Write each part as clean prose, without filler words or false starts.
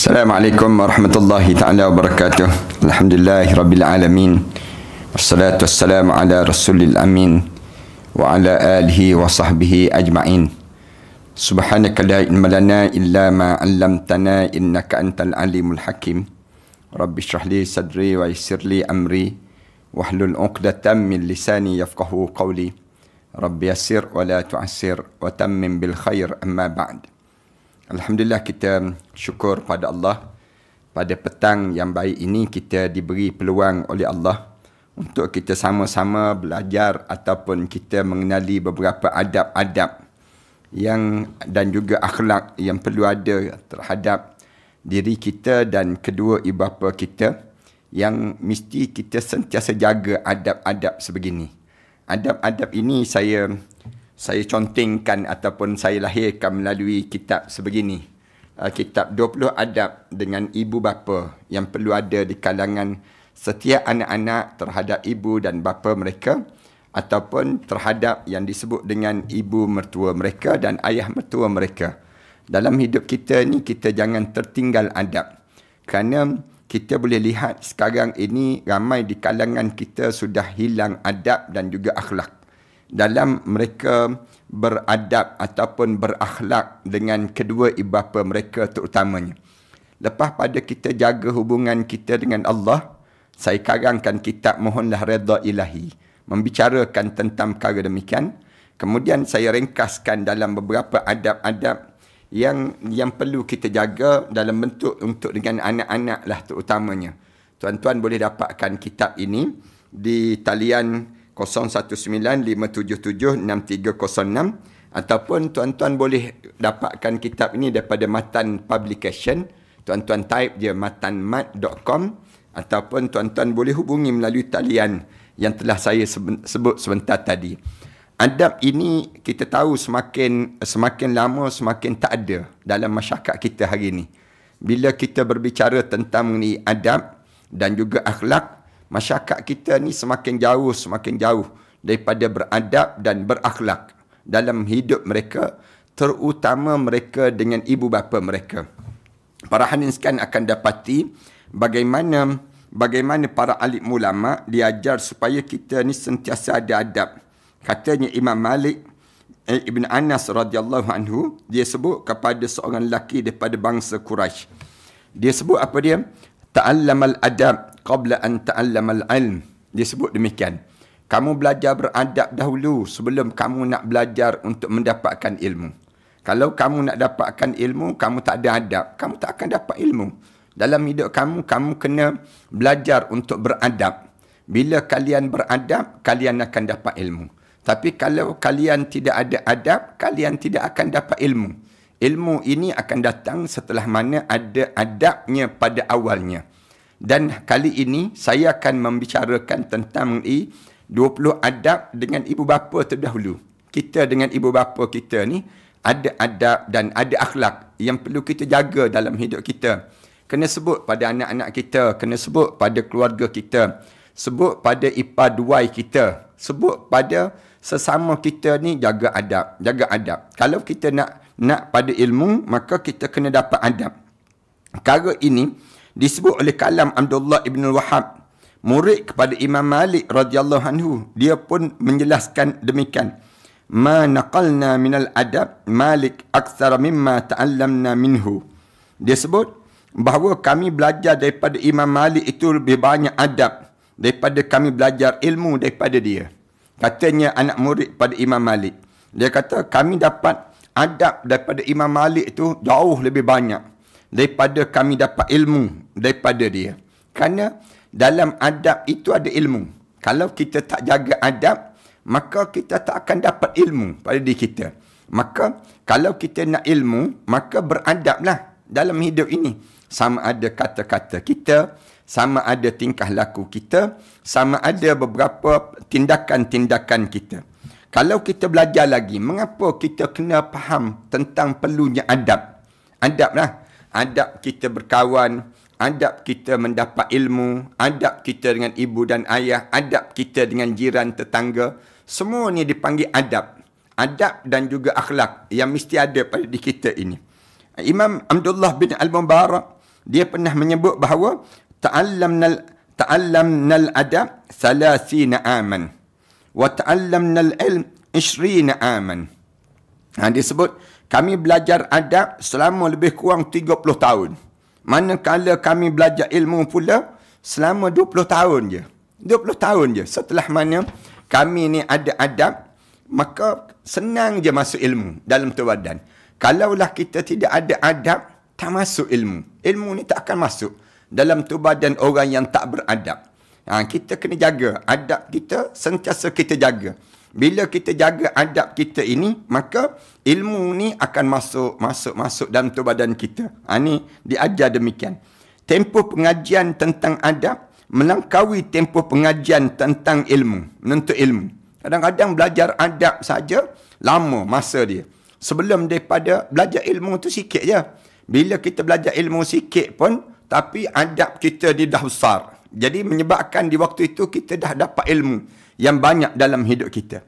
Assalamualaikum warahmatullahi ta'ala wabarakatuh. Alhamdulillahi rabbil alamin. Wassalatu wassalamu ala rasulil amin wa ala alihi wa sahbihi ajma'in. Subhanaka la ilma lana illa ma 'allamtana innaka antal alimul hakim. Rabbi shrah li sadri wa yassir li amri wahlul 'uqdatam min lisani yafqahu qawli. Rabbi yassir wa la tu'assir wa tammim bil khair, amma ba'd. Alhamdulillah, kita syukur pada Allah. Pada petang yang baik ini kita diberi peluang oleh Allah untuk kita sama-sama belajar ataupun kita mengenali beberapa adab-adab yang dan juga akhlak yang perlu ada terhadap diri kita dan kedua ibu bapa kita, yang mesti kita sentiasa jaga adab-adab sebegini. Adab-adab ini saya contengkan ataupun saya lahirkan melalui kitab sebegini. Kitab 20 adab dengan ibu bapa yang perlu ada di kalangan setiap anak-anak terhadap ibu dan bapa mereka, ataupun terhadap yang disebut dengan ibu mertua mereka dan ayah mertua mereka. Dalam hidup kita ni kita jangan tertinggal adab. Kerana kita boleh lihat sekarang ini ramai di kalangan kita sudah hilang adab dan juga akhlak dalam mereka beradab ataupun berakhlak dengan kedua ibu bapa mereka terutamanya. Lepas pada kita jaga hubungan kita dengan Allah, saya karangkan kitab Mohonlah Redha Ilahi membicarakan tentang perkara demikian. Kemudian saya ringkaskan dalam beberapa adab-adab yang perlu kita jaga dalam bentuk untuk dengan anak-anak lah terutamanya. Tuan-tuan boleh dapatkan kitab ini di talian 0195776306, ataupun tuan-tuan boleh dapatkan kitab ini daripada Matan Publication. Tuan-tuan type je matanmat.com, ataupun tuan-tuan boleh hubungi melalui talian yang telah saya sebut sebentar tadi. Adab ini kita tahu semakin lama semakin tak ada dalam masyarakat kita hari ini. Bila kita berbicara tentang mengenai adab dan juga akhlak, masyarakat kita ni semakin jauh daripada beradab dan berakhlak dalam hidup mereka, terutama mereka dengan ibu bapa mereka. Para hadirin sekalian akan dapati bagaimana para alim ulama diajar supaya kita ni sentiasa ada adab. Katanya Imam Malik Ibn Anas radhiyallahu anhu, dia sebut kepada seorang lelaki daripada bangsa Quraisy. Dia sebut apa dia? Ta'allamal adab qabla an ta'allamal ilm. Dia sebut demikian. Kamu belajar beradab dahulu sebelum kamu nak belajar untuk mendapatkan ilmu. Kalau kamu nak dapatkan ilmu, kamu tak ada adab, kamu tak akan dapat ilmu. Dalam hidup kamu kena belajar untuk beradab. Bila kalian beradab, kalian akan dapat ilmu. Tapi kalau kalian tidak ada adab, kalian tidak akan dapat ilmu. Ilmu ini akan datang setelah mana ada adabnya pada awalnya. Dan kali ini saya akan membicarakan tentang 20 adab dengan ibu bapa terdahulu. Kita dengan ibu bapa kita ni ada adab dan ada akhlak yang perlu kita jaga dalam hidup kita. Kena sebut pada anak-anak kita, kena sebut pada keluarga kita, sebut pada ipar duai kita, sebut pada sesama kita ni jaga adab, jaga adab. Kalau kita nak pada ilmu, maka kita kena dapat adab. Perkara ini disebut oleh kalam Abdullah ibn Wahab, murid kepada Imam Malik radhiyallahu anhu. Dia pun menjelaskan demikian. Ma naqalna minal adab Malik aktsara mimma ta'allamna minhu. Dia sebut bahawa kami belajar daripada Imam Malik itu lebih banyak adab daripada kami belajar ilmu daripada dia. Katanya anak murid pada Imam Malik. Dia kata kami dapat adab daripada Imam Malik itu jauh lebih banyak daripada kami dapat ilmu daripada dia. Kerana dalam adab itu ada ilmu. Kalau kita tak jaga adab, maka kita tak akan dapat ilmu pada diri kita. Maka kalau kita nak ilmu, maka beradablah dalam hidup ini. Sama ada kata-kata kita, sama ada tingkah laku kita, sama ada beberapa tindakan-tindakan kita. Kalau kita belajar lagi, mengapa kita kena faham tentang perlunya adab? Adab lah. Adab kita berkawan, adab kita mendapat ilmu, adab kita dengan ibu dan ayah, adab kita dengan jiran tetangga. Semua ni dipanggil adab. Adab dan juga akhlak yang mesti ada pada diri kita ini. Imam Abdullah bin Al-Mubarak dia pernah menyebut bahawa ta'allamnal adab 30 aman wa ta'allamnal ilm 20 aman. Dia sebut kami belajar adab selama lebih kurang 30 tahun. Manakala kami belajar ilmu pula selama 20 tahun je. 20 tahun je. Setelah mana kami ni ada adab, maka senang je masuk ilmu dalam tubuh badan. Kalaulah kita tidak ada adab, tak masuk ilmu. Ilmu ni tak akan masuk dalam tubuh badan orang yang tak beradab. Kita kena jaga adab kita, sentiasa kita jaga. Bila kita jaga adab kita ini, maka ilmu ni akan masuk dalam tubuh badan kita. Ini diajar demikian. Tempoh pengajian tentang adab melangkaui tempoh pengajian tentang ilmu, menuntut ilmu. Kadang-kadang belajar adab saja lama masa dia. Sebelum daripada belajar ilmu tu sikit je. Bila kita belajar ilmu sikit pun, tapi adab kita dia dah besar. Jadi menyebabkan di waktu itu kita dah dapat ilmu yang banyak dalam hidup kita.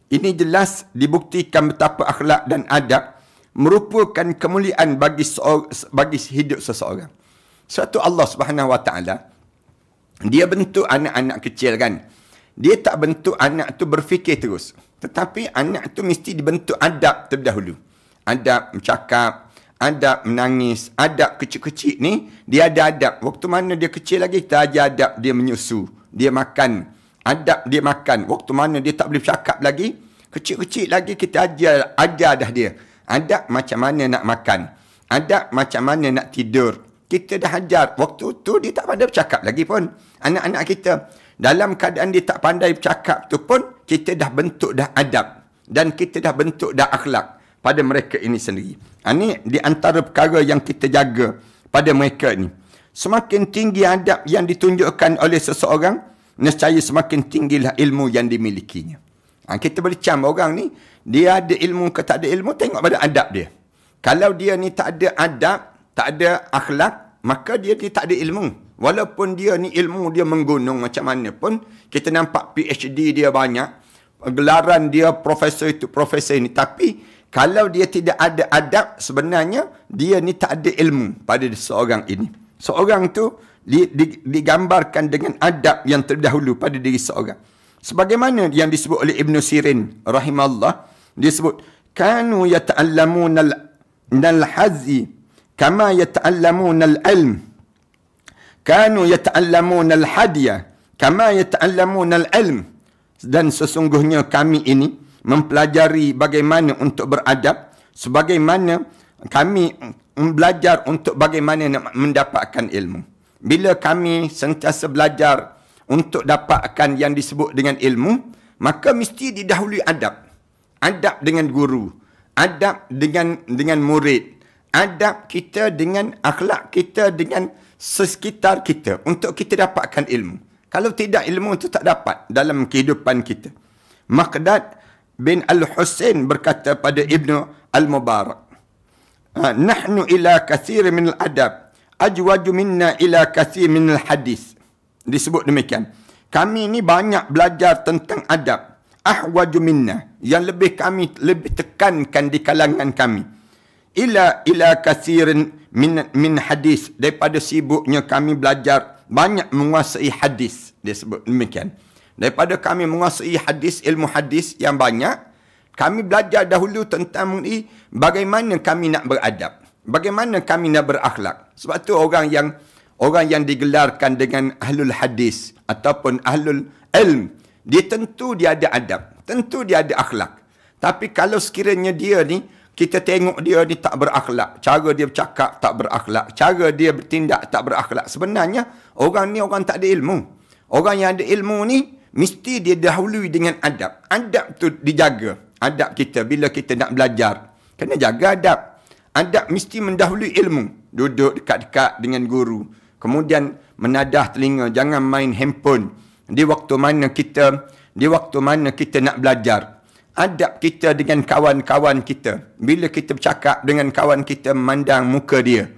Ini jelas dibuktikan betapa akhlak dan adab merupakan kemuliaan bagi hidup seseorang. Suatu Allah Subhanahu Wa Taala, dia bentuk anak-anak kecil kan. Dia tak bentuk anak tu berfikir terus. Tetapi anak tu mesti dibentuk adab terlebih dahulu. Adab bercakap, adab menangis, adab kecil-kecil ni, dia ada adab. Waktu mana dia kecil lagi, kita ajar adab dia menyusu, dia makan. Adab dia makan. Waktu mana dia tak boleh bercakap lagi, kecil-kecil lagi kita ajar dah dia. Adab macam mana nak makan. Adab macam mana nak tidur. Kita dah ajar. Waktu tu dia tak pandai bercakap lagi pun. Anak-anak kita. Dalam keadaan dia tak pandai bercakap tu pun, kita dah bentuk dah adab. Dan kita dah bentuk dah akhlak pada mereka ini sendiri. Ini di antara perkara yang kita jaga pada mereka ini. Semakin tinggi adab yang ditunjukkan oleh seseorang, nescaya semakin tinggilah ilmu yang dimilikinya. Kita boleh cam orang ni, dia ada ilmu ke tak ada ilmu, tengok pada adab dia. Kalau dia ni tak ada adab, tak ada akhlak, maka dia tak ada ilmu. Walaupun dia ni ilmu dia menggunung macam mana pun, kita nampak PhD dia banyak, gelaran dia profesor itu, profesor ini. Tapi kalau dia tidak ada adab, sebenarnya dia ni tak ada ilmu pada seorang ini. Seorang tu digambarkan dengan adab yang terdahulu pada diri seorang. Sebagaimana yang disebut oleh Ibn Sirin rahimahullah, dia sebut kanu yata'allamuna al-hazi kama yata'allamuna al-ilm. Kanu yata'allamuna al-hadiya kama yata'allamuna al-ilm. Dan sesungguhnya kami ini mempelajari bagaimana untuk beradab, sebagaimana kami belajar untuk bagaimana nak mendapatkan ilmu. Bila kami sentiasa belajar untuk dapatkan yang disebut dengan ilmu, maka mesti didahului adab. Adab dengan guru, adab dengan murid, adab kita dengan akhlak kita dengan sekitar kita untuk kita dapatkan ilmu. Kalau tidak, ilmu itu tak dapat dalam kehidupan kita. Maqdad bin Al-Husain berkata pada Ibnu Al-Mubarak, nahnu ila kathir min al-adab ajwaju minna ila kathir min al-hadis. Disebut demikian. Kami ni banyak belajar tentang adab. Ahwaju minna, yang kami lebih tekankan di kalangan kami. Ila kathirin min hadis, daripada sibuknya kami belajar banyak menguasai hadis. Dia sebut demikian. Daripada kami menguasai hadis, ilmu hadis yang banyak, kami belajar dahulu tentang bagaimana kami nak beradab, bagaimana kami nak berakhlak. Sebab tu orang yang digelarkan dengan ahlul hadis ataupun ahlul ilm, dia tentu dia ada adab, tentu dia ada akhlak. Tapi kalau sekiranya dia ni, kita tengok dia ni tak berakhlak, cara dia bercakap tak berakhlak, cara dia bertindak tak berakhlak, sebenarnya orang ni orang tak ada ilmu. Orang yang ada ilmu ni, mesti dia dahului dengan adab. Adab tu dijaga. Adab kita bila kita nak belajar, kena jaga adab. Adab mesti mendahului ilmu. Duduk dekat-dekat dengan guru, kemudian menadah telinga, jangan main handphone di waktu mana kita nak belajar. Adab kita dengan kawan-kawan kita, bila kita bercakap dengan kawan kita, memandang muka dia.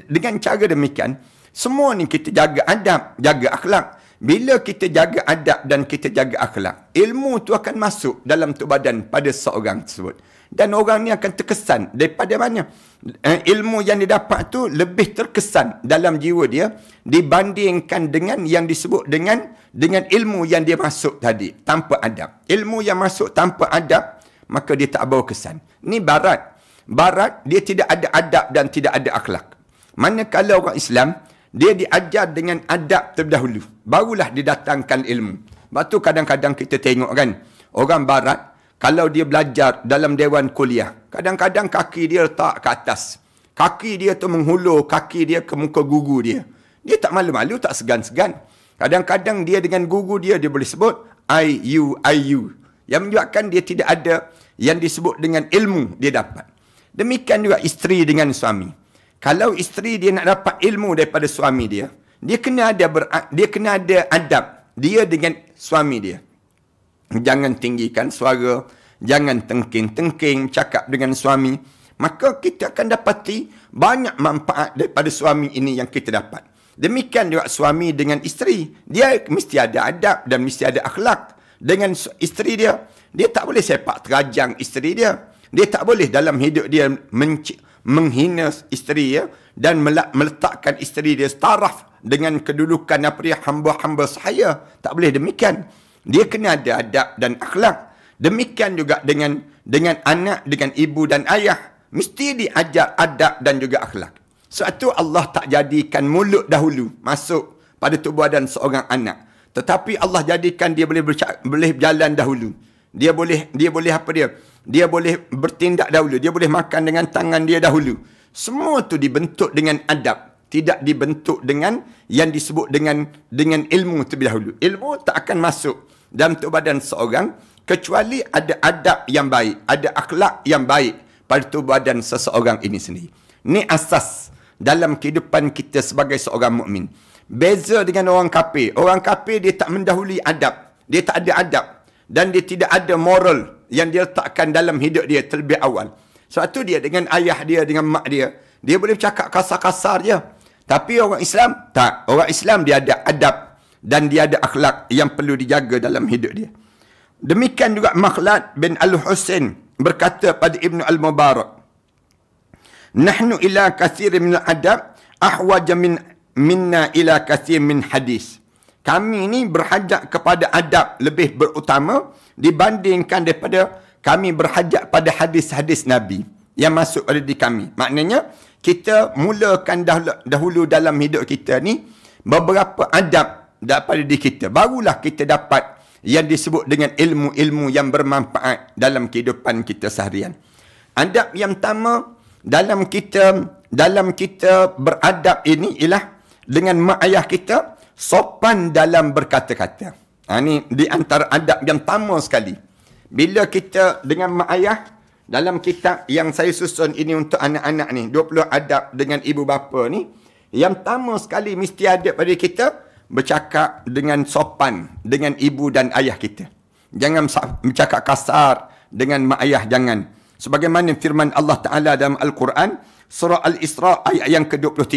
Dengan cara demikian, semua ni kita jaga adab, jaga akhlak. Bila kita jaga adab dan kita jaga akhlak, ilmu tu akan masuk dalam tubuh badan pada seorang tersebut. Dan orang ni akan terkesan daripada mana? Ilmu yang dia dapat tu lebih terkesan dalam jiwa dia dibandingkan dengan yang disebut dengan ilmu yang dia masuk tadi tanpa adab. Ilmu yang masuk tanpa adab, maka dia tak bawa kesan. Ni barat. Barat dia tidak ada adab dan tidak ada akhlak. Manakala orang Islam dia diajar dengan adab terlebih dahulu, barulah didatangkan ilmu. Sebab tu kadang-kadang kita tengok kan, orang barat kalau dia belajar dalam dewan kuliah, kadang-kadang kaki dia letak ke atas. Kaki dia tu menghulur kaki dia ke muka guru dia. Dia tak malu-malu, tak segan-segan. Kadang-kadang dia dengan guru dia, dia boleh sebut I, you. Yang menyebabkan dia tidak ada yang disebut dengan ilmu dia dapat. Demikian juga isteri dengan suami. Kalau isteri dia nak dapat ilmu daripada suami dia, dia kena ada adab dia dengan suami dia. Jangan tinggikan suara, jangan tengking-tengking cakap dengan suami. Maka kita akan dapati banyak manfaat daripada suami ini yang kita dapat. Demikian juga suami dengan isteri. Dia mesti ada adab dan mesti ada akhlak dengan isteri dia. Dia tak boleh sepak terajang isteri dia. Dia tak boleh dalam hidup dia menghina isteri dia dan meletakkan isteri dia setaraf dengan kedudukan apa dia, hamba-hamba sahaya. Tak boleh demikian. Dia kena ada adab dan akhlak. Demikian juga dengan anak, dengan ibu dan ayah. Mesti diajar adab dan juga akhlak. Sebab tu Allah tak jadikan mulut dahulu masuk pada tubuh badan seorang anak. Tetapi Allah jadikan dia boleh berjalan dahulu. Dia boleh apa dia? Dia boleh bertindak dahulu. Dia boleh makan dengan tangan dia dahulu. Semua tu dibentuk dengan adab. Tidak dibentuk dengan yang disebut dengan ilmu terlebih dahulu. Ilmu tak akan masuk dalam tubuh badan seorang kecuali ada adab yang baik, ada akhlak yang baik pada tubuh badan seseorang ini sendiri. Ini asas dalam kehidupan kita sebagai seorang mukmin. Beza dengan orang kafir. Orang kafir dia tak mendahului adab. Dia tak ada adab. Dan dia tidak ada moral yang dia letakkan dalam hidup dia terlebih awal. Sebab tu dia dengan ayah dia, dengan mak dia, dia boleh bercakap kasar-kasar je. Tapi orang Islam, tak. Orang Islam dia ada adab dan dia ada akhlak yang perlu dijaga dalam hidup dia. Demikian juga Makhlad bin Al-Husain berkata pada Ibn Al-Mubarak, "Nahnu ila kathir min al-adab ahwaja minna ila kathir min hadis." Kami ni berhajat kepada adab lebih berutama dibandingkan daripada kami berhajat pada hadis-hadis Nabi yang masuk pada diri kami. Maknanya, kita mulakan dahulu dalam hidup kita ni beberapa adab daripada diri kita. Barulah kita dapat yang disebut dengan ilmu-ilmu yang bermanfaat dalam kehidupan kita seharian. Adab yang pertama dalam kita beradab ini ialah dengan mak ayah kita, sopan dalam berkata-kata. Ini di antara adab yang pertama sekali. Bila kita dengan mak ayah, dalam kitab yang saya susun ini untuk anak-anak ni, 20 adab dengan ibu bapa ni, yang pertama sekali mesti ada pada kita, bercakap dengan sopan dengan ibu dan ayah kita. Jangan bercakap kasar dengan mak ayah, jangan. Sebagaimana firman Allah Ta'ala dalam Al-Quran, surah Al-Isra ayat yang ke-23.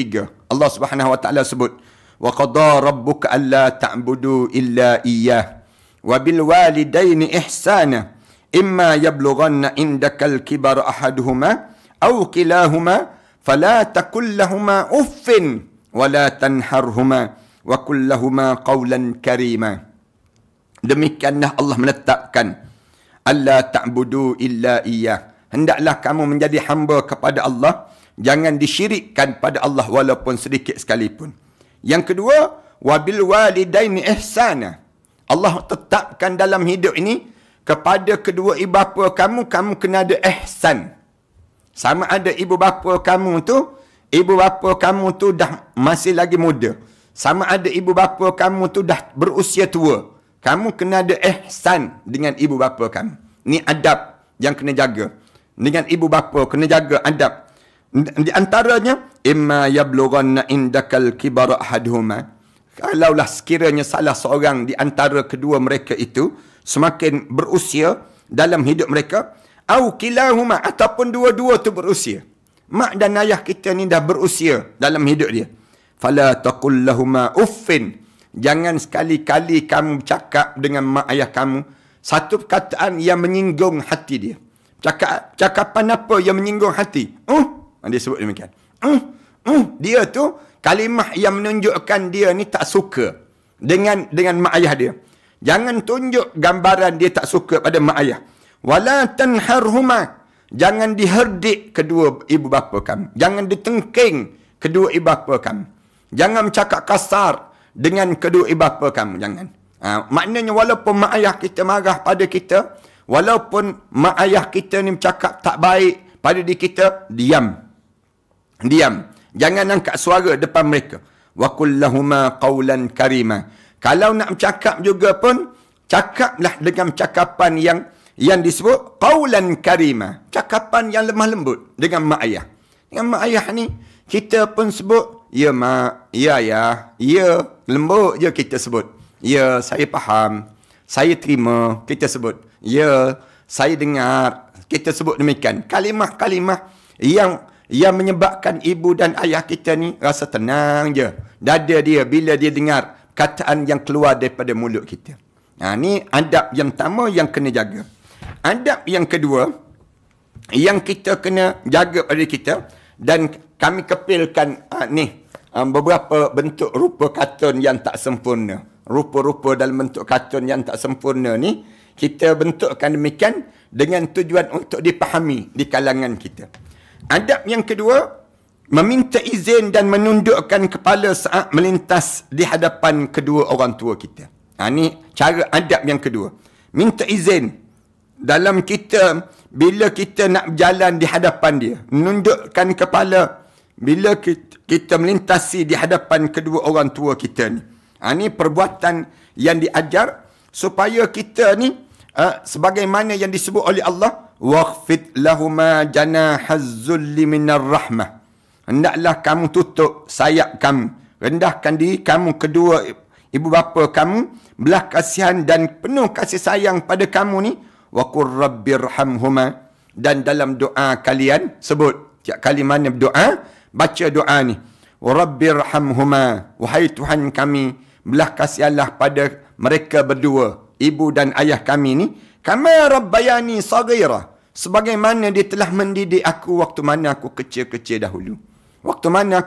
Allah Subhanahu Wa Ta'ala sebut, "Wa qada rabbuka alla ta'budu illa iyyah, wa bil walidaini ihsana, imma yablughanna indakal kibara ahaduhuma aw kilahuma fala takul lahumā uffin wa la tanharhuma wa qul lahumā qawlan karīmā." Demikianlah Allah menetapkan alla ta'budu illa iyyah. Hendaklah kamu menjadi hamba kepada Allah, jangan disyirikkan pada Allah walaupun sedikit sekalipun. Yang kedua, wabil walidaini ihsana. Allah tetapkan dalam hidup ini kepada kedua ibu bapa kamu kena ada ihsan. Sama ada ibu bapa kamu tu dah masih lagi muda. Sama ada ibu bapa kamu tu dah berusia tua. Kamu kena ada ihsan dengan ibu bapa kamu. Ini adab yang kena jaga. Dengan ibu bapa kena jaga adab. Di antaranya, imma yablughanna indakal kibara ahaduhuma. Kalaulah sekiranya salah seorang di antara kedua mereka itu semakin berusia dalam hidup mereka, au kilahuma, ataupun dua-dua tu berusia. Mak dan ayah kita ni dah berusia dalam hidup dia. Fala taqul lahumā uffin. Jangan sekali-kali kamu bercakap dengan mak ayah kamu satu perkataan yang menyinggung hati dia. Cakapan apa yang menyinggung hati? Dia sebut demikian. Dia tu kalimah yang menunjukkan dia ni tak suka dengan mak ayah dia. Jangan tunjuk gambaran dia tak suka pada mak ayah. Wala tanharhuma. Jangan diherdik kedua ibu bapa kamu. Jangan ditengking kedua ibu bapa kamu. Jangan bercakap kasar dengan kedua ibu bapa kamu. Jangan. Maknanya walaupun mak ayah kita marah pada kita, walaupun mak ayah kita ni bercakap tak baik pada diri kita, diam. Jangan angkat suara depan mereka. Wa qul lahuma qawlan karima. Kalau nak bercakap juga pun, cakaplah dengan cakapan yang disebut qawlan karima. Cakapan yang lemah lembut dengan mak ayah. Dengan mak ayah ni, kita pun sebut, ya mak, ya ayah, ya, lembut je kita sebut. Ya, saya faham, saya terima, kita sebut. Ya, saya dengar, kita sebut demikian. Kalimah-kalimah yang menyebabkan ibu dan ayah kita ni rasa tenang je. Dada dia bila dia dengar kataan yang keluar daripada mulut kita. Ni adab yang pertama yang kena jaga. Adab yang kedua yang kita kena jaga pada kita, dan kami kepilkan beberapa bentuk rupa kartun yang tak sempurna. Rupa-rupa dalam bentuk kartun yang tak sempurna ni kita bentukkan demikian dengan tujuan untuk dipahami di kalangan kita. Adab yang kedua, meminta izin dan menundukkan kepala saat melintas di hadapan kedua orang tua kita. Ini cara adab yang kedua. Minta izin dalam kita, bila kita nak berjalan di hadapan dia. Menundukkan kepala bila kita melintasi di hadapan kedua orang tua kita ni. Ini perbuatan yang diajar supaya kita ni, sebagaimana yang disebut oleh Allah, waqfid lahuma janahaz zulli minar rahmah. Hendaklah kamu tutup sayap kamu, rendahkan diri kamu kedua ibu bapa kamu, belah kasihan dan penuh kasih sayang pada kamu ni. Wa qur rabbirhamhuma. Dan dalam doa kalian sebut, tiap kali mana berdoa, baca doa ni, wa rabbirhamhuma, wahai Tuhan kami, belah kasihanlah pada mereka berdua, ibu dan ayah kami ni, kama rabbayani saghira, sebagaimana dia telah mendidik aku waktu mana aku kecil-kecil dahulu. Waktu mana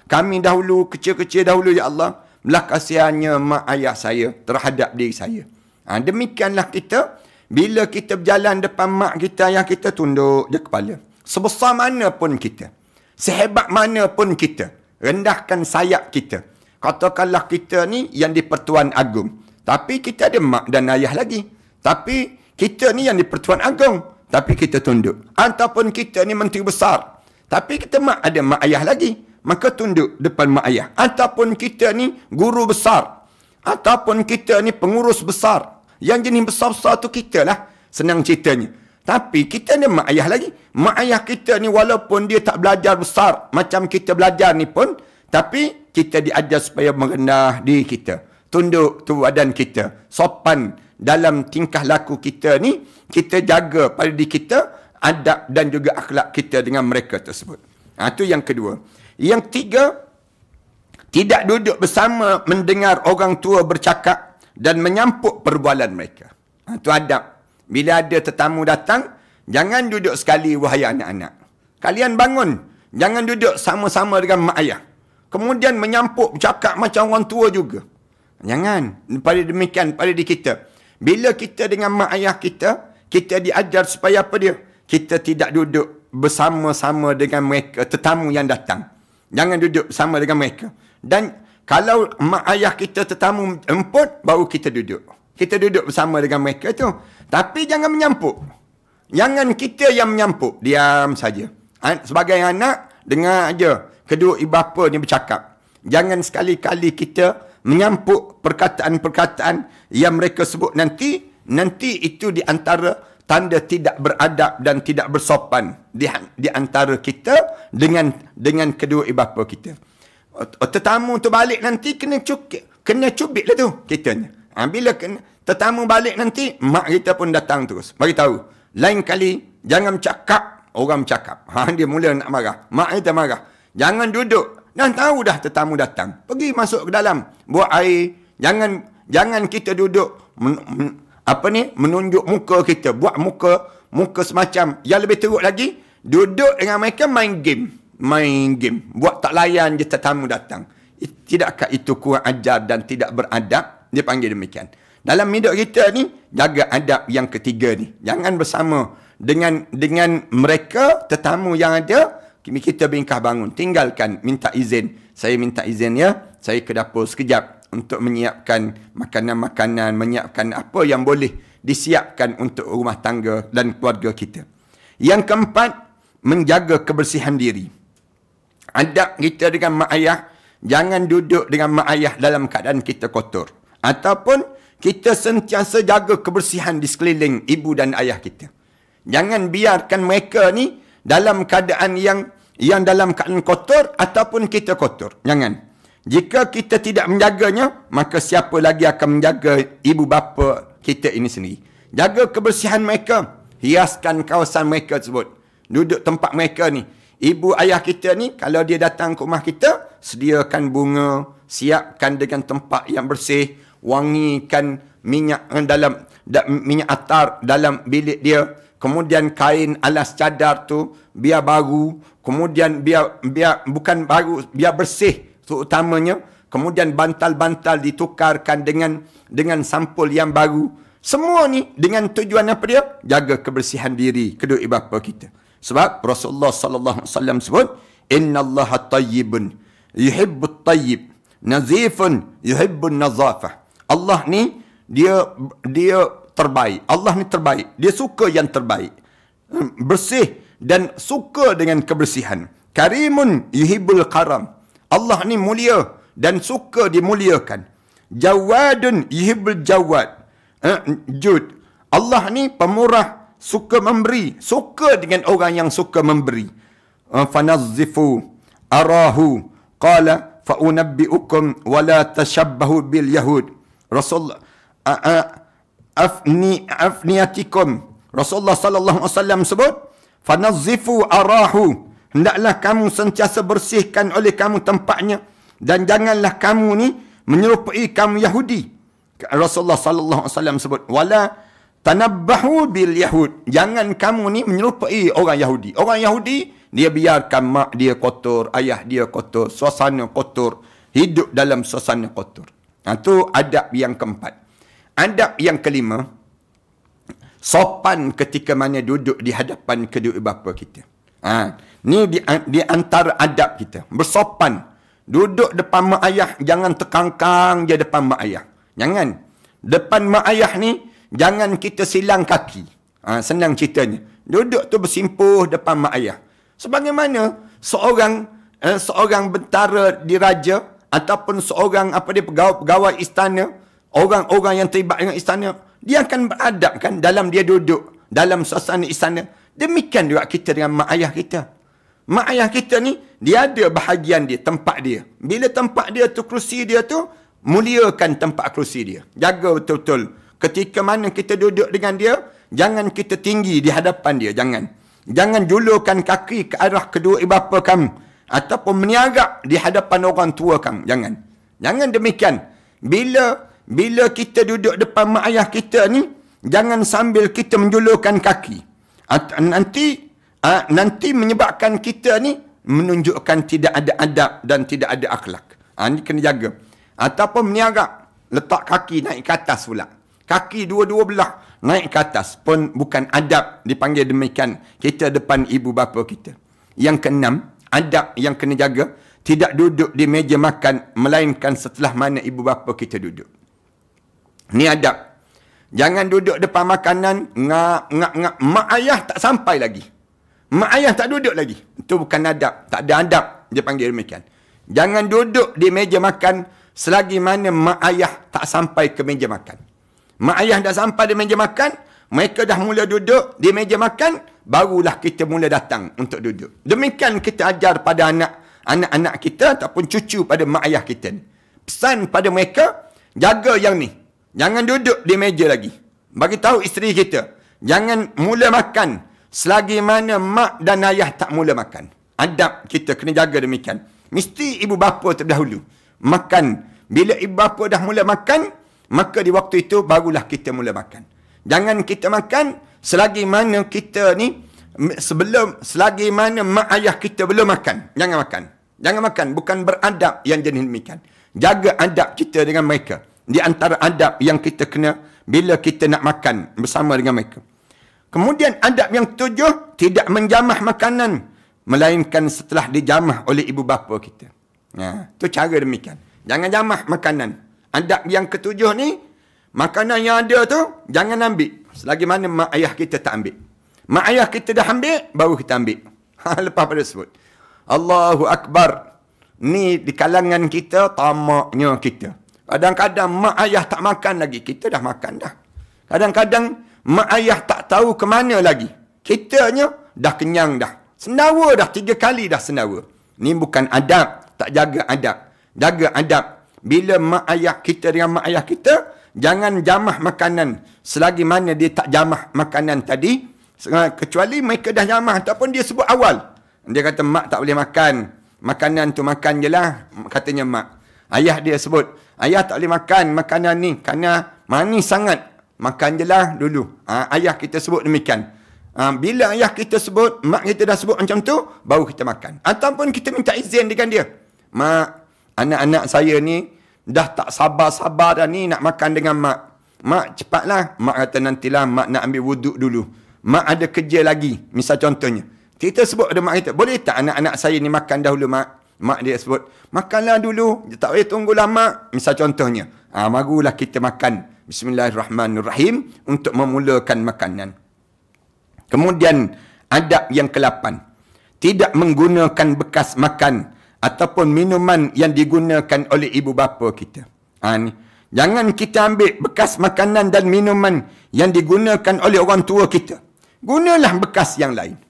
kami dahulu, kecil-kecil dahulu, ya Allah, belah kasihannya mak ayah saya terhadap diri saya. Demikianlah kita, bila kita berjalan depan mak kita, ayah kita, tunduk je kepala. Sebesar mana pun kita, sehebat mana pun kita, rendahkan sayap kita. Katakanlah kita ni yang di Pertuan Agong, tapi kita ada mak dan ayah lagi. Tapi kita ni yang di Pertuan Agong, tapi kita tunduk. Ataupun kita ni menteri besar, tapi kita ada mak ayah lagi, maka tunduk depan mak ayah. Ataupun kita ni guru besar, ataupun kita ni pengurus besar. Yang jenis besar-besar tu kita lah, senang ceritanya. Tapi kita ni mak ayah lagi. Mak ayah kita ni walaupun dia tak belajar besar macam kita belajar ni pun, tapi kita diajar supaya merendah diri kita, tunduk tu badan kita, sopan dalam tingkah laku kita ni, kita jaga pada diri kita, adab dan juga akhlak kita dengan mereka tersebut. Itu yang kedua. Yang tiga, tidak duduk bersama mendengar orang tua bercakap dan menyampuk perbualan mereka. Itu adab. Bila ada tetamu datang, jangan duduk sekali wahai anak-anak. Kalian bangun, jangan duduk sama-sama dengan mak ayah. Kemudian menyampuk bercakap macam orang tua juga. Jangan. Pada demikian, pada diri kita. Bila kita dengan mak ayah kita, kita diajar supaya apa dia? Kita tidak duduk bersama-sama dengan mereka, tetamu yang datang. Jangan duduk bersama dengan mereka. Dan kalau mak ayah kita tetamu emput, baru kita duduk. Kita duduk bersama dengan mereka tu. Tapi jangan menyampuk. Jangan kita yang menyampuk. Diam saja. Sebagai anak, dengar aja kedua ibu bapa ni bercakap. Jangan sekali-kali kita menyampuk perkataan-perkataan yang mereka sebut nanti itu di antara tanda tidak beradab dan tidak bersopan di antara kita dengan kedua ibu bapa kita. Tetamu tu balik nanti kena cubit lah tu kitanya. Bila tetamu balik nanti, mak kita pun datang terus. Bagi tahu. Lain kali jangan bercakap, orang bercakap. Dia mula nak marah. Mak kita marah. Jangan duduk. Dan tahu dah tetamu datang. Pergi masuk ke dalam. Buat air. Jangan kita duduk menunjuk muka kita. Buat muka muka semacam. Yang lebih teruk lagi, duduk dengan mereka main game. Buat tak layan je tetamu datang. Tidakkah itu kurang ajar dan tidak beradab? Dia panggil demikian. Dalam hidup kita ni, jaga adab yang ketiga ni. Jangan bersama dengan mereka, tetamu yang ada, kita bingkah bangun. Tinggalkan, minta izin. Saya minta izin ya, saya ke dapur sekejap untuk menyiapkan makanan-makanan, menyiapkan apa yang boleh disiapkan untuk rumah tangga dan keluarga kita. Yang keempat, menjaga kebersihan diri. Adab kita dengan mak ayah, jangan duduk dengan mak ayah dalam keadaan kita kotor. Ataupun kita sentiasa jaga kebersihan di sekeliling ibu dan ayah kita. Jangan biarkan mereka ni dalam keadaan yang dalam keadaan kotor ataupun kita kotor. Jangan. Jika kita tidak menjaganya, maka siapa lagi akan menjaga ibu bapa kita ini sendiri. Jaga kebersihan mereka. Hiaskan kawasan mereka tersebut. Duduk tempat mereka ni. Ibu ayah kita ni, kalau dia datang ke rumah kita, sediakan bunga, siapkan dengan tempat yang bersih, wangikan minyak atar dalam bilik dia, kemudian kain alas cadar tu biar baru, kemudian biar bukan baru, biar bersih terutamanya, kemudian bantal-bantal ditukarkan dengan sampul yang baru. Semua ni dengan tujuan apa dia? Jaga kebersihan diri kedua ibu bapa kita. Sebab Rasulullah sallallahu alaihi wasallam sebut, innallaha tayyibun yuhibbut tayyib, nazifun yuhibbun nazafah. Allah ni dia terbaik. Allah ni terbaik. Dia suka yang terbaik. Bersih dan suka dengan kebersihan. Karimun yuhibbul karam. Allah ni mulia dan suka dimuliakan. Jawadun yuhibbul jawad. Jud. Allah ni pemurah, suka memberi, suka dengan orang yang suka memberi. Fanazzifu arahu qala fa unabbiukum wala tashabbahu bil yahud. Rasulullah afniyatikum. Rasulullah sallallahu alaihi wasallam sebut, fanazzifu arahu, hendaklah kamu sentiasa bersihkan oleh kamu tempatnya, dan janganlah kamu ni menyerupai kaum Yahudi. Rasulullah sallallahu alaihi wasallam sebut, wala tanabbahu bil yahud, jangan kamu ni menyerupai orang Yahudi. Orang Yahudi, dia biarkan mak dia kotor, ayah dia kotor, suasana kotor, hidup dalam suasana kotor. Itu adab yang keempat. Adab yang kelima, sopan ketika mana duduk di hadapan kedua bapa kita. Ni di antara adab kita, bersopan. Duduk depan mak ayah, jangan terkangkang je depan mak ayah. Jangan. Depan mak ayah ni, jangan kita silang kaki. Senang ceritanya. Duduk tu bersimpuh depan mak ayah. Sebagaimana seorang bentara diraja ataupun seorang pegawai istana, orang-orang yang terlibat dengan istana, dia akan beradab kan dalam dia duduk dalam suasana istana. Demikian juga kita dengan mak ayah kita. Mak ayah kita ni, dia ada bahagian dia, tempat dia. Bila tempat dia tu, kerusi dia tu, muliakan tempat kerusi dia. Jaga betul-betul. Ketika mana kita duduk dengan dia, jangan kita tinggi di hadapan dia. Jangan julurkan kaki ke arah kedua ibu bapa kamu. Ataupun meniagak di hadapan orang tua kamu. Jangan demikian. Bila kita duduk depan mak ayah kita ni, jangan sambil kita menjulurkan kaki. Nanti menyebabkan kita ni menunjukkan tidak ada adab dan tidak ada akhlak. Ini kena jaga. Ataupun meniagak, letak kaki naik ke atas pula. Kaki dua-dua belah naik ke atas pun bukan adab, dipanggil demikian kita depan ibu bapa kita. Yang keenam, adab yang kena jaga, tidak duduk di meja makan melainkan setelah mana ibu bapa kita duduk. Ni adab. Jangan duduk depan makanan ngak. Mak ayah tak sampai lagi. Mak ayah tak duduk lagi. Itu bukan adab. Tak ada adab, dia panggil demikian. Jangan duduk di meja makan selagi mana mak ayah tak sampai ke meja makan. Mak ayah dah sampai di meja makan, mereka dah mula duduk di meja makan, barulah kita mula datang untuk duduk. Demikian kita ajar pada anak-anak kita ataupun cucu pada mak ayah kita ni. Pesan pada mereka, jaga yang ni. Jangan duduk di meja lagi. Bagi tahu isteri kita, jangan mula makan selagi mana mak dan ayah tak mula makan. Adab kita kena jaga demikian. Mesti ibu bapa terdahulu makan. Bila ibu bapa dah mula makan, maka di waktu itu barulah kita mula makan. Jangan kita makan selagi mana kita ni, selagi mana mak ayah kita belum makan, jangan makan. Jangan makan. Bukan beradab yang jenis demikian. Jaga adab kita dengan mereka. Di antara adab yang kita kena bila kita nak makan bersama dengan mereka. Kemudian adab yang ketujuh, tidak menjamah makanan melainkan setelah dijamah oleh ibu bapa kita. Itu cara demikian. Jangan jamah makanan. Adab yang ketujuh ni, makanan yang ada tu jangan ambil selagi mana mak ayah kita tak ambil. Mak ayah kita dah ambil, baru kita ambil. Lepas pada sebut. Allahu Akbar. Ni di kalangan kita, tamaknya kita. Kadang-kadang mak ayah tak makan lagi. Kita dah makan dah. Kadang-kadang mak ayah tak tahu ke mana lagi. Kitanya dah kenyang dah. Senawa dah 3 kali dah senawa. Ni bukan adab. Tak jaga adab. Jaga adab. Bila mak ayah kita dengan mak ayah kita, jangan jamah makanan. Selagi mana dia tak jamah makanan tadi, kecuali mereka dah jamah ataupun dia sebut awal. Dia kata mak tak boleh makan. Makanan tu makan je lah. Katanya mak. Ayah dia sebut, ayah tak boleh makan makanan ni kerana manis sangat. Makan je lah dulu. Ayah kita sebut demikian. Bila ayah kita sebut, mak kita dah sebut macam tu, baru kita makan. Ataupun kita minta izin dengan dia. Mak, anak-anak saya ni dah tak sabar-sabar dah ni nak makan dengan mak. Mak, cepatlah. Mak kata nantilah mak nak ambil wuduk dulu. Mak ada kerja lagi. Misal contohnya. Kita sebut ada mak kita, boleh tak anak-anak saya ni makan dahulu mak? Mak dia sebut, makanlah dulu. Tak boleh tunggulah mak. Misal contohnya. Marulah kita makan. Bismillahirrahmanirrahim. Untuk memulakan makanan. Kemudian, adab yang ke-8. Tidak menggunakan bekas makan ataupun minuman yang digunakan oleh ibu bapa kita. Ni. Jangan kita ambil bekas makanan dan minuman yang digunakan oleh orang tua kita. Gunalah bekas yang lain.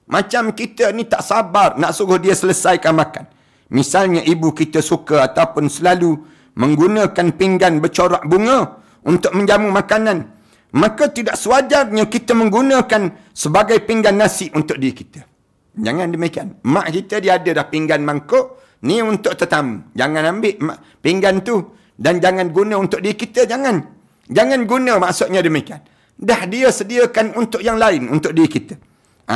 Macam kita ni tak sabar nak suruh dia selesaikan makan. Misalnya ibu kita suka ataupun selalu menggunakan pinggan bercorak bunga untuk menjamu makanan. Maka tidak sewajarnya kita menggunakan sebagai pinggan nasi untuk diri kita. Jangan demikian. Mak kita dia ada dah pinggan mangkuk. Ni untuk tetamu. Jangan ambil pinggan tu. Dan jangan guna untuk diri kita. Jangan. Jangan guna maksudnya demikian. Dah dia sediakan untuk yang lain. Untuk diri kita.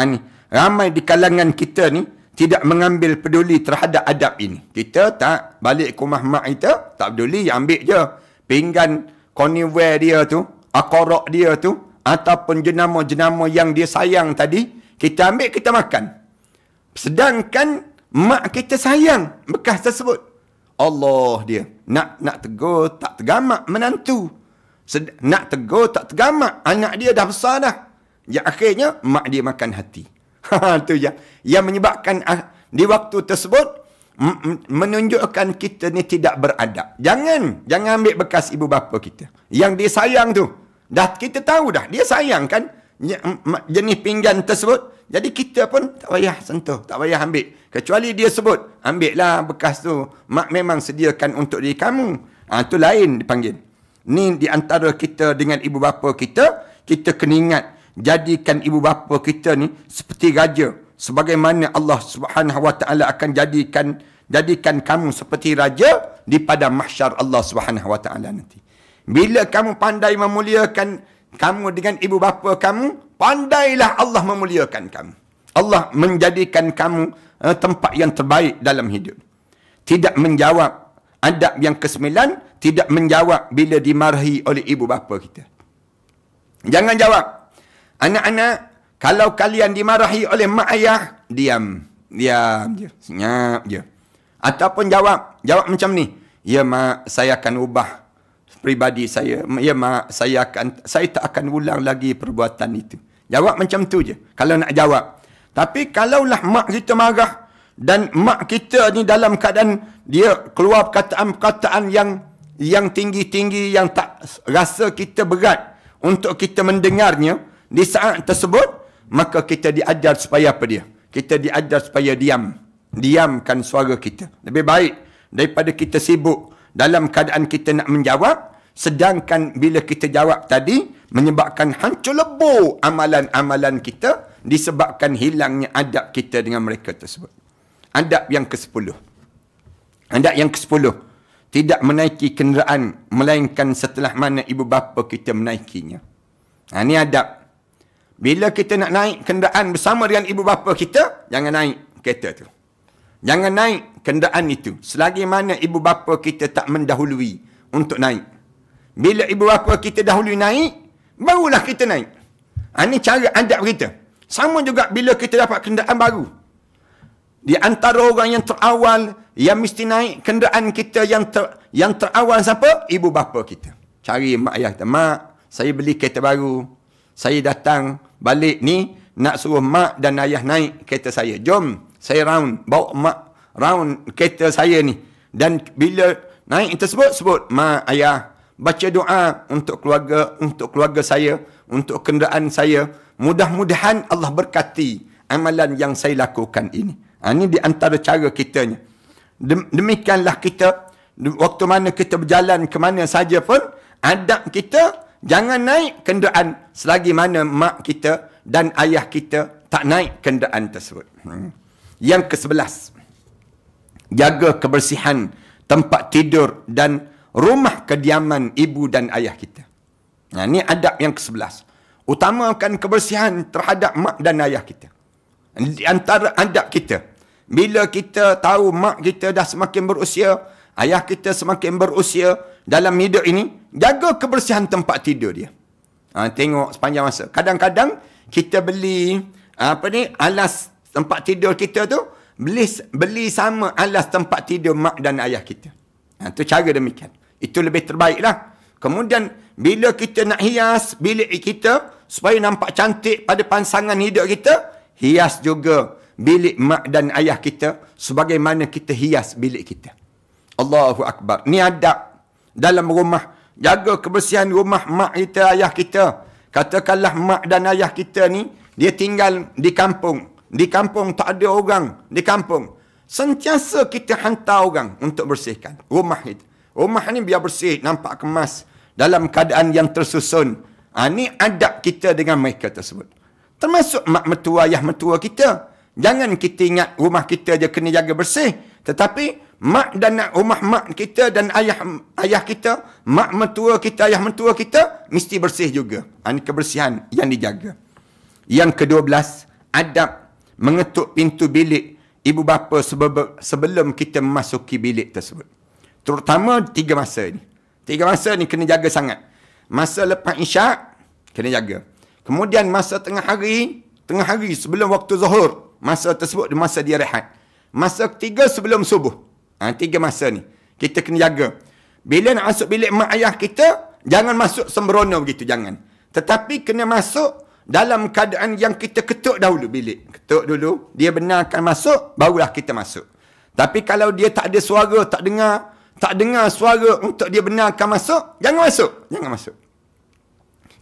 Ni. Ramai di kalangan kita ni tidak mengambil peduli terhadap adab ini. Kita tak balik ke rumah mak kita, tak peduli, ambil je pinggan cornware dia tu, akorok dia tu, ataupun jenama-jenama yang dia sayang tadi, kita ambil, kita makan. Sedangkan mak kita sayang bekas tersebut. Allah dia. Nak tegur, tak tergamak menantu. Nak tegur, tak tergamak. Anak dia dah besar dah. Yang akhirnya, mak dia makan hati. Itu yang menyebabkan di waktu tersebut menunjukkan kita ni tidak beradab. Jangan ambil bekas ibu bapa kita. Yang dia sayang tu. Dah kita tahu dah. Dia sayang kan jenis pinggan tersebut. Jadi kita pun tak payah sentuh. Tak payah ambil. Kecuali dia sebut. Ambil lah bekas tu. Mak memang sediakan untuk diri kamu. Itu lain dipanggil. Ni di antara kita dengan ibu bapa kita. Kita kena ingat. Jadikan ibu bapa kita ni seperti raja. Sebagaimana Allah Subhanahu Wa Taala akan jadikan kamu seperti raja di padang mahsyar Allah Subhanahu Wa Taala nanti. Bila kamu pandai memuliakan kamu dengan ibu bapa kamu, pandailah Allah memuliakan kamu. Allah menjadikan kamu tempat yang terbaik dalam hidup. Tidak menjawab adab yang ke-9, tidak menjawab bila dimarahi oleh ibu bapa kita. Jangan jawab. Anak-anak, kalau kalian dimarahi oleh mak ayah, diam je, senyap je. Ataupun jawab macam ni, ya mak, saya akan ubah peribadi saya. Ya mak, saya tak akan ulang lagi perbuatan itu. Jawab macam tu je, kalau nak jawab. Tapi kalaulah mak kita marah, dan mak kita ni dalam keadaan dia keluar perkataan-perkataan yang tinggi-tinggi, yang tak rasa kita berat untuk kita mendengarnya, di saat tersebut, maka kita diajar supaya apa dia? Kita diajar supaya diam. Diamkan suara kita. Lebih baik daripada kita sibuk dalam keadaan kita nak menjawab, sedangkan bila kita jawab tadi, menyebabkan hancur lebur amalan-amalan kita, disebabkan hilangnya adab kita dengan mereka tersebut. Adab yang ke-10. Adab yang ke-10. Tidak menaiki kenderaan, melainkan setelah mana ibu bapa kita menaikinya. Ini adab. Bila kita nak naik kenderaan bersama dengan ibu bapa kita, jangan naik kereta tu. Jangan naik kenderaan itu. Selagi mana ibu bapa kita tak mendahului untuk naik. Bila ibu bapa kita dahului naik, barulah kita naik. Ini cara adab kita. Sama juga bila kita dapat kenderaan baru. Di antara orang yang terawal, yang mesti naik kenderaan kita yang terawal siapa? Ibu bapa kita. Cari mak ayah kita. Mak, saya beli kereta baru. Saya datang balik ni, nak suruh mak dan ayah naik kereta saya. Jom, saya round. Bawa mak round kereta saya ni. Dan bila naik tersebut, sebut, mak, ayah, baca doa untuk keluarga saya, untuk kenderaan saya. Mudah-mudahan Allah berkati amalan yang saya lakukan ini. Ini di antara cara kitanya. Demikianlah kita, waktu mana kita berjalan ke mana saja pun, adab kita, jangan naik kenderaan selagi mana mak kita dan ayah kita tak naik kenderaan tersebut. Yang ke-11, jaga kebersihan tempat tidur dan rumah kediaman ibu dan ayah kita. Ini adab yang ke-11. Utamakan kebersihan terhadap mak dan ayah kita. Di antara adab kita, bila kita tahu mak kita dah semakin berusia, ayah kita semakin berusia dalam hidup ini, jaga kebersihan tempat tidur dia. Tengok sepanjang masa. Kadang-kadang kita beli alas tempat tidur kita tu, beli sama alas tempat tidur mak dan ayah kita. Itu cara demikian. Itu lebih terbaik lah. Kemudian, bila kita nak hias bilik kita, supaya nampak cantik pada pasangan hidup kita, hias juga bilik mak dan ayah kita, sebagaimana kita hias bilik kita. Allahu Akbar. Ni adab dalam rumah. Jaga kebersihan rumah mak kita, ayah kita. Katakanlah mak dan ayah kita ni, dia tinggal di kampung. Di kampung tak ada orang. Di kampung. Sentiasa kita hantar orang untuk bersihkan rumah kita. Rumah ni biar bersih, nampak kemas, dalam keadaan yang tersusun. Ini adab kita dengan mereka tersebut. Termasuk mak mertua, ayah mertua kita. Jangan kita ingat rumah kita je kena jaga bersih. Tetapi mak dan rumah mak kita dan ayah kita, mak mertua kita, ayah mertua kita, mesti bersih juga. Ini kebersihan yang dijaga. Yang ke-12, adab mengetuk pintu bilik ibu bapa sebelum kita memasuki bilik tersebut. Terutama 3 masa ni. 3 masa ni kena jaga sangat. Masa lepas isyak, kena jaga. Kemudian masa tengah hari sebelum waktu zuhur, masa tersebut masa dia rehat. Masa ketiga sebelum subuh. 3 masa ni kita kena jaga. Bila nak masuk bilik mak ayah kita, jangan masuk sembrono begitu, jangan. Tetapi kena masuk dalam keadaan yang kita ketuk dahulu bilik. Ketuk dulu, dia benarkan masuk, barulah kita masuk. Tapi kalau dia tak ada suara, tak dengar suara untuk dia benarkan masuk, jangan masuk. Jangan masuk.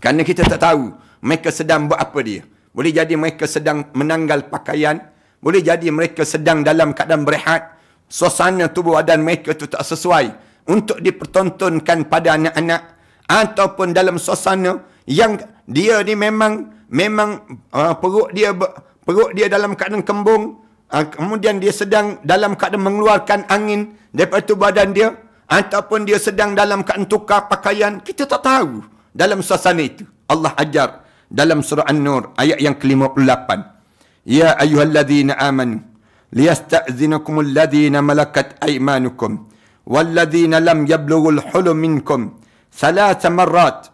Kerana kita tak tahu mereka sedang buat apa dia. Boleh jadi mereka sedang menanggal pakaian. Boleh jadi mereka sedang dalam keadaan berehat. Suasana tubuh badan mereka tu tak sesuai untuk dipertontonkan pada anak-anak. Ataupun dalam suasana yang dia ni memang perut dia dalam keadaan kembung. Kemudian dia sedang dalam keadaan mengeluarkan angin daripada tubuh badan dia. Ataupun dia sedang dalam keadaan tukar pakaian. Kita tak tahu dalam suasana itu. Allah ajar dalam surah An-Nur ayat yang ke-58. Ya ayyuhalladzina amanu liyasta'zinakumul ladzina malakat aymanukum walladzina lam yablughul hulum minkum thalatha marrat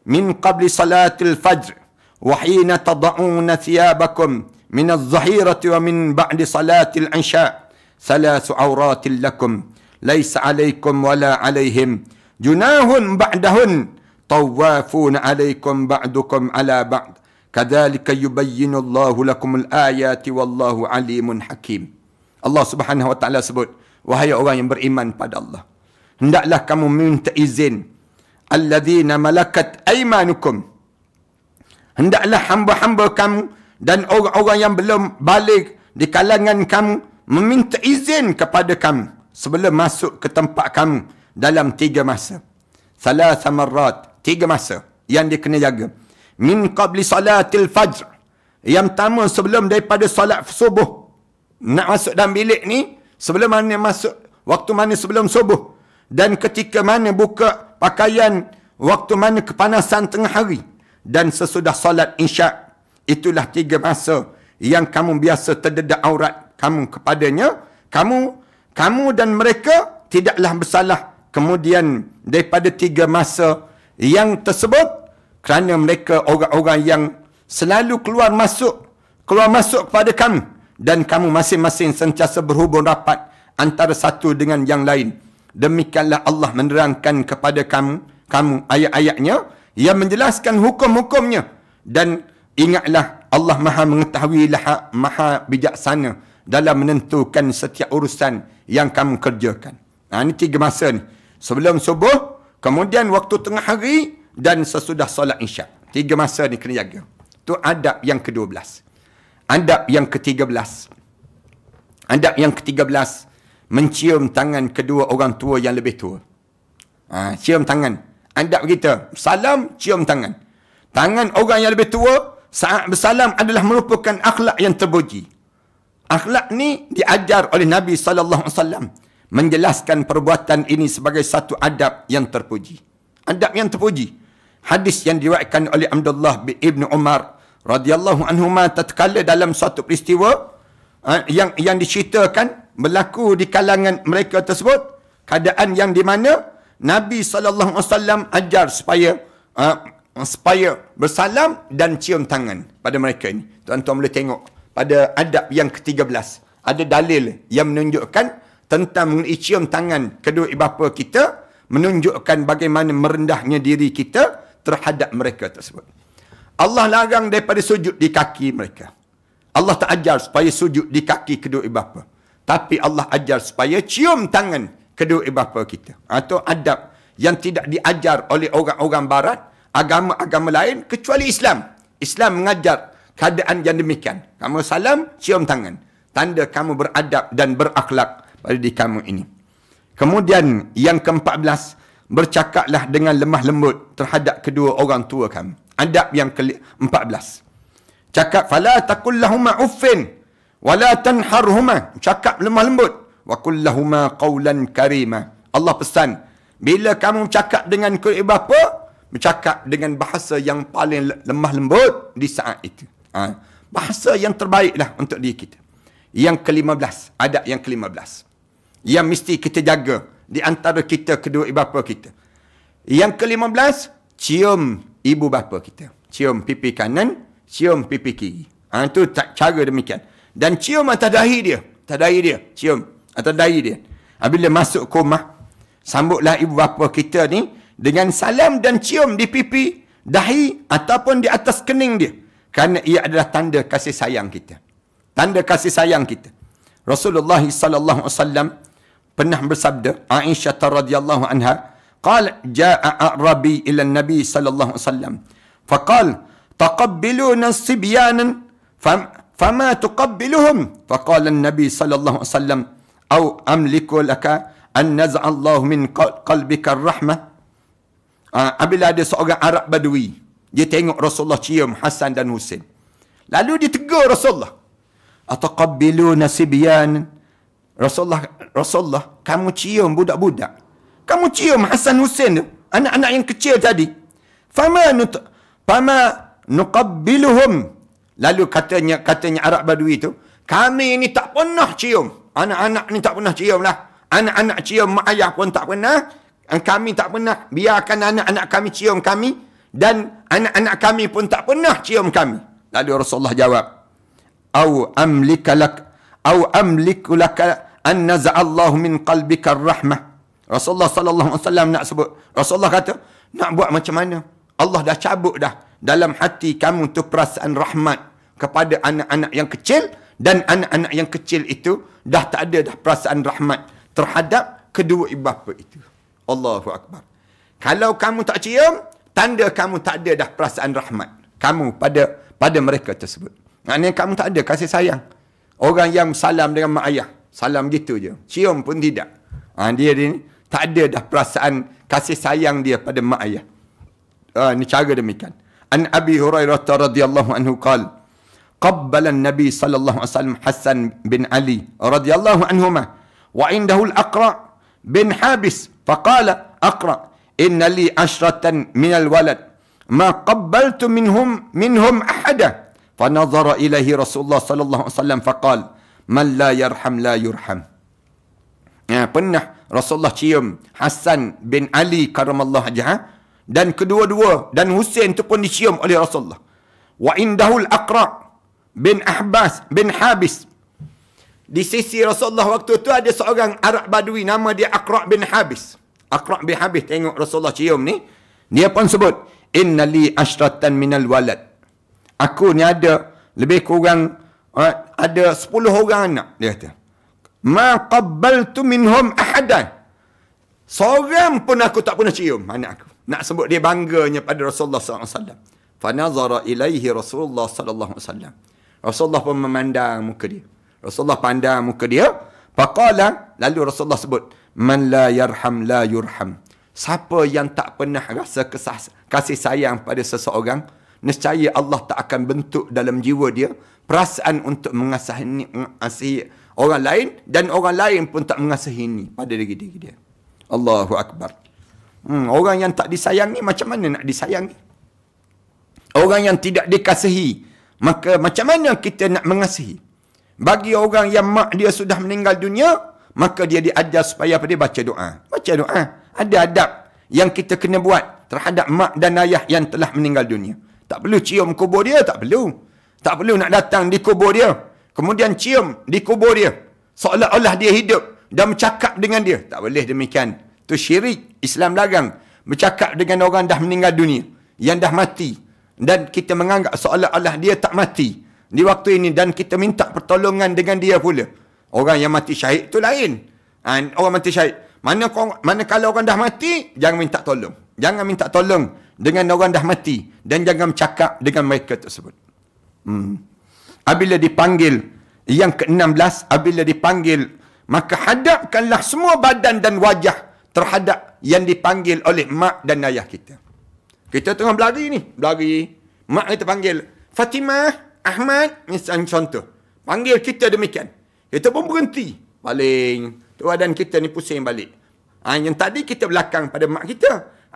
min qabli salatil fajr wa hina tad'una thiyabakum min adh-dhahirati wa min ba'di salatil isya thalathu awratin lakum laysa 'alaykum wala 'alayhim junahun ba'dahun tawafuna 'alaykum ba'dukum 'ala ba'd kadzalika yubayyinu Allahu lakumul ayati wallahu alimun hakim. Allah Subhanahu wa taala sebut, wahai orang yang beriman pada Allah, hendaklah kamu minta izin alladzina malakat aymanukum. Hendaklah hamba-hamba kamu dan orang-orang yang belum balik di kalangan kamu meminta izin kepada kamu sebelum masuk ke tempat kamu dalam 3 masa. Thalatha marrat, 3 masa yang dia kena jaga. Min qabli salatil fajr. Yang pertama sebelum daripada salat subuh. Nak masuk dalam bilik ni, sebelum mana masuk, waktu mana sebelum subuh. Dan ketika mana buka pakaian, waktu mana kepanasan tengah hari. Dan sesudah salat isyak. itulah 3 masa yang kamu biasa terdedak aurat kamu kepadanya. Kamu dan mereka tidaklah bersalah kemudian daripada 3 masa yang tersebut, kerana mereka orang-orang yang selalu keluar masuk kepada kamu, dan kamu masing-masing sentiasa berhubung rapat antara satu dengan yang lain. Demikianlah Allah menerangkan kepada kamu ayat-ayatnya yang menjelaskan hukum-hukumnya, dan ingatlah Allah Maha mengetahui, Maha bijaksana dalam menentukan setiap urusan yang kamu kerjakan. Ini 3 masa ni. Sebelum subuh, kemudian waktu tengah hari, dan sesudah solat isyak. 3 masa ni kena jaga. Itu adab yang ke-12. Adab yang ke-13. Adab yang ke-13, mencium tangan kedua orang tua yang lebih tua. Cium tangan. Adab kita, salam, cium tangan. Tangan orang yang lebih tua saat bersalam adalah merupakan akhlak yang terpuji. Akhlak ni diajar oleh Nabi SAW, menjelaskan perbuatan ini sebagai satu adab yang terpuji. Adab yang terpuji. Hadis yang diriwayatkan oleh Abdullah bin Umar radhiyallahu anhuma, tatkala dalam suatu peristiwa yang diceritakan berlaku di kalangan mereka tersebut, keadaan yang di mana Nabi SAW ajar supaya bersalam dan cium tangan pada mereka ini. Tuan-tuan boleh tengok pada adab yang ke-13 ada dalil yang menunjukkan tentang mengenai cium tangan kedua ibu bapa kita, menunjukkan bagaimana merendahnya diri kita terhadap mereka tersebut. Allah larang daripada sujud di kaki mereka. Allah tak ajar supaya sujud di kaki kedua ibu bapa, tapi Allah ajar supaya cium tangan kedua ibu bapa kita. Atau adab yang tidak diajar oleh orang-orang barat, agama-agama lain kecuali Islam. Islam mengajar keadaan yang demikian. Kamu salam, cium tangan. Tanda kamu beradab dan berakhlak pada diri kamu ini. Kemudian yang ke-14, bercakaplah dengan lemah lembut terhadap kedua orang tua kamu. Adab yang ke-14. Cakap, fala taqul lahuma uffin wala tanharhuma. Cakap lemah lembut. Wa qul lahuma qawlan karima. Allah pesan, bila kamu cakap dengan kedua ibu bapa, bercakap dengan bahasa yang paling lemah lembut di saat itu. Bahasa yang terbaiklah untuk diri kita. Yang ke-15, adab yang ke-15, yang mesti kita jaga di antara kita kedua ibu bapa kita. Yang ke-15, cium ibu bapa kita. Cium pipi kanan, cium pipi kiri. Itu cara demikian. Dan cium atas dahi dia. Atas dahi dia. Cium atas dahi dia. Bila masuk ke rumah, sambutlah ibu bapa kita ni dengan salam dan cium di pipi, dahi ataupun di atas kening dia. Kerana ia adalah tanda kasih sayang kita. Tanda kasih sayang kita. Rasulullah SAW pernah bersabda, Aisyah radhiyallahu anha, qala jaa a'rabi ila an-nabi sallallahu alaihi wasallam faqala taqabbiluna sibyanan fama tuqabbiluhum faqala an-nabi sallallahu alaihi wasallam aw amliku laka an naz'a Allah min qalbika ar-rahmah. Apabila ada seorang Arab Badui, dia tengok Rasulullah cium Hasan dan Husain, lalu dia tegur Rasulullah, ataqabbiluna sibyan. Rasulullah, kamu cium budak-budak, kamu cium Hasan Husain tu, anak-anak yang kecil tadi. Fama nuqabbiluhum. Lalu katanya Arab Badui tu, kami ni tak pernah cium. Anak-anak ni tak pernah cium lah. Anak-anak cium mak ayah pun tak pernah. Kami tak pernah. Biarkan anak-anak kami cium kami, dan anak-anak kami pun tak pernah cium kami. Lalu Rasulullah jawab, Au amliku laka an naza'allahu min qalbika rahmah. Rasulullah sallallahu alaihi wasallam nak sebut. Rasulullah kata, nak buat macam mana? Allah dah cabut dah dalam hati kamu tu perasaan rahmat kepada anak-anak yang kecil, dan anak-anak yang kecil itu dah tak ada dah perasaan rahmat terhadap kedua ibu bapa itu. Allahu akbar. Kalau kamu tak cium, tanda kamu tak ada dah perasaan rahmat kamu pada mereka tersebut. Maknanya kamu tak ada kasih sayang. Orang yang salam dengan mak ayah, salam gitu je, cium pun tidak. Dia ni tak ada dah perasaan kasih sayang dia pada mak ayah. Ini cara demikian. An Abi Hurairah radhiyallahu anhu qala qabbala an-nabi sallallahu alaihi wasallam Hasan bin Ali radhiyallahu anhuma wa indahu al-Aqra bin Habis faqala Aqra inna li ashratan min al-walad ma qabbaltu minhum ahada Fanazara ilaihi Rasulullah sallallahu alaihi wasallam faqal, "Man la yarham la yurham." Pernah Rasulullah cium Hasan bin Ali karamallahu wajhah, dan kedua-dua dan Husain tu pun dicium oleh Rasulullah. Wa indahul Aqra bin Ahbas bin Habis. Di sisi Rasulullah waktu tu ada seorang Arab Badui nama dia Aqra bin Habis. Aqra bin Habis tengok Rasulullah cium ni, dia pun sebut, "Inna li ashratan minal walad." Aku ni ada lebih kurang ada 10 orang anak, dia kata. "Ma qabbaltu minhum ahadan." Seorang pun aku tak pernah cium anak aku. Nak sebut dia bangganya pada Rasulullah SAW. Fanazara ilaihi Rasulullah SAW. Rasulullah pun memandang muka dia. Rasulullah pandang muka dia. Faqala, lalu Rasulullah sebut, "Man la yarham la yurham." Siapa yang tak pernah rasa kasih sayang pada seseorang, nescaya Allah tak akan bentuk dalam jiwa dia perasaan untuk mengasihi orang lain, dan orang lain pun tak mengasihi ini pada diri dia. Allahu Akbar. Orang yang tak disayangi macam mana nak disayangi? Orang yang tidak dikasihi, maka macam mana kita nak mengasihi? Bagi orang yang mak dia sudah meninggal dunia, maka dia diajar supaya apa dia? Baca doa. Baca doa. Ada adab yang kita kena buat terhadap mak dan ayah yang telah meninggal dunia. Tak perlu cium kubur dia, tak perlu. Tak perlu nak datang di kubur dia, kemudian cium di kubur dia, seolah-olah dia hidup dan bercakap dengan dia. Tak boleh demikian. Itu syirik. Islam larang bercakap dengan orang dah meninggal dunia, yang dah mati, dan kita menganggap seolah-olah dia tak mati di waktu ini, dan kita minta pertolongan dengan dia pula. Orang yang mati syahid itu lain. Orang mati syahid. Mana kalau orang dah mati, jangan minta tolong. Jangan minta tolong dengan orang dah mati, dan jangan bercakap dengan mereka tersebut. Apabila dipanggil yang ke-16, apabila dipanggil, maka hadapkanlah semua badan dan wajah terhadap yang dipanggil oleh mak dan ayah kita. Kita tengah berlari ni, berlari. Mak kita panggil, "Fatimah, Ahmad," misalnya contoh. Panggil kita demikian. Kita pun berhenti. Baling. Tu badan kita ni pusing balik. Yang tadi kita belakang pada mak kita,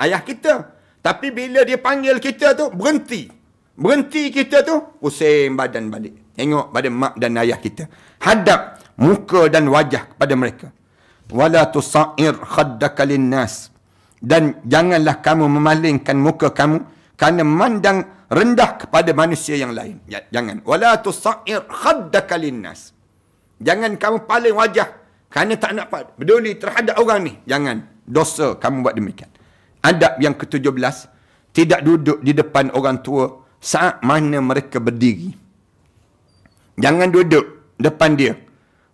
ayah kita. Tapi bila dia panggil kita tu, berhenti. Berhenti kita tu, pusing badan balik. Tengok pada mak dan ayah kita. Hadap muka dan wajah kepada mereka. Wala tusa'ir khaddaka linnas. Dan janganlah kamu memalingkan muka kamu kerana memandang rendah kepada manusia yang lain. Jangan. Wala tusa'ir khaddaka linnas. Jangan kamu paling wajah kerana tak nak peduli terhadap orang ni. Jangan. Dosa kamu buat demikian. Adab yang ke-17, tidak duduk di depan orang tua saat mana mereka berdiri. Jangan duduk depan dia.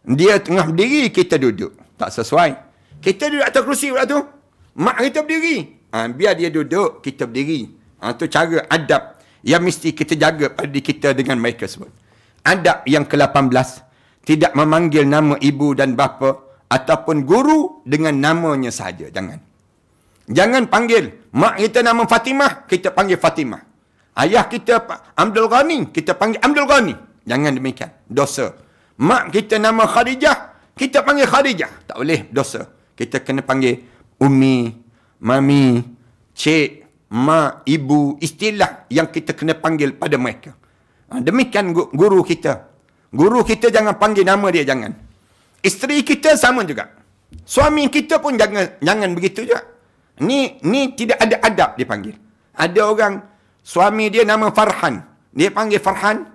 Dia tengah berdiri, kita duduk. Tak sesuai. Kita duduk atas kerusi pula tu. Mak kita berdiri. Biar dia duduk, kita berdiri. Itu cara adab yang mesti kita jaga pada diri kita dengan mereka sebut. Adab yang ke-18, tidak memanggil nama ibu dan bapa ataupun guru dengan namanya sahaja. Jangan. Jangan panggil mak kita nama Fatimah, kita panggil Fatimah. Ayah kita Abdul Ghani, kita panggil Abdul Ghani. Jangan demikian. Dosa. Mak kita nama Khadijah, kita panggil Khadijah. Tak boleh. Dosa. Kita kena panggil Umi, Mami, Cik, Mak, Ibu. Istilah yang kita kena panggil pada mereka. Demikian guru kita. Guru kita jangan panggil nama dia, jangan. Isteri kita sama juga. Suami kita pun jangan begitu juga. Ni tidak ada adab dipanggil. Ada orang suami dia nama Farhan, dia panggil Farhan,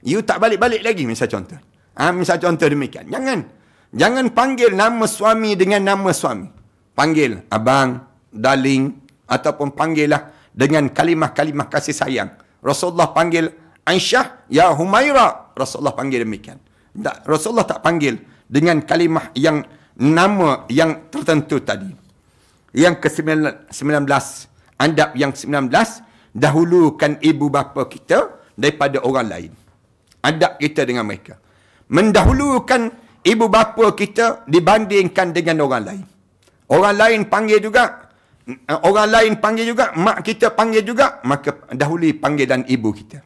you tak balik-balik lagi, misal contoh. Misal contoh demikian. Jangan panggil nama suami dengan nama suami. Panggil abang, darling, ataupun panggillah dengan kalimah-kalimah kasih sayang. Rasulullah panggil Aisyah, ya Humaira. Rasulullah panggil demikian. Rasulullah tak panggil dengan kalimah yang nama yang tertentu tadi. Yang ke-19, adab yang 19, dahulukan ibu bapa kita daripada orang lain. Adab kita dengan mereka. Mendahulukan ibu bapa kita dibandingkan dengan orang lain. Orang lain panggil juga, mak kita panggil juga, maka dahului panggilan ibu kita.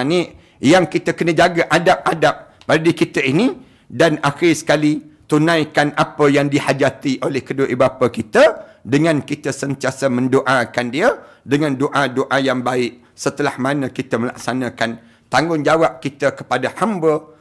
Ni yang kita kena jaga adab-adab pada diri kita ini. Dan akhir sekali, tunaikan apa yang dihajati oleh kedua ibu bapa kita dengan kita sentiasa mendoakan dia dengan doa-doa yang baik setelah mana kita melaksanakan tanggungjawab kita kepada hamba